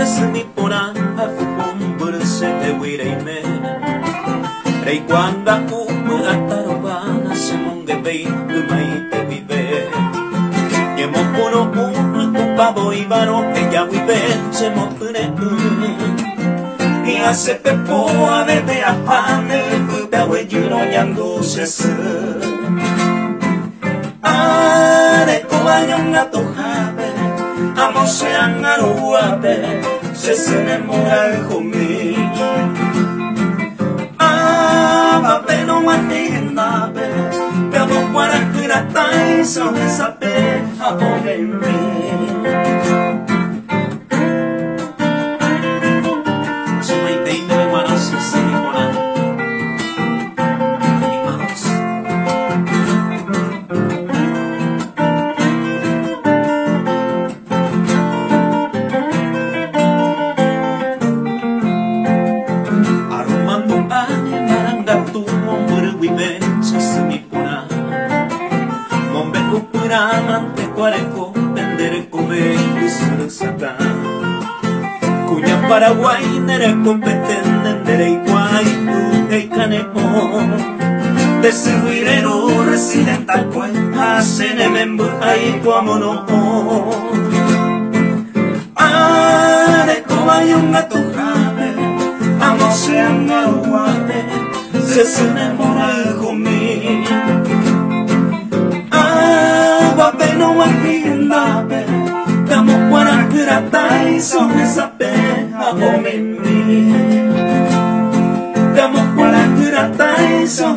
se sumipona hakukumbul se te wireme rei quando aku atarobana se mongevei umai te vive yemo kono pavo ibano e ya vive se mopune y hace pepo a bebe a pane bewe juno yango se se are koanyong atohabe amo se angaruabe se se nemora homi ama peno manenabe pero para kuratai so sabe above me ante cuareco tendere come sata cuña Paraguay nere competente nere iguay e canepo de servirero residente al cuenta se ne membo ai tuamono are como hay un gato jave amo se angaruabe se ne mora conmigo no wahindabe kamo para kuratai so sabe abomimi kamo para kuratai so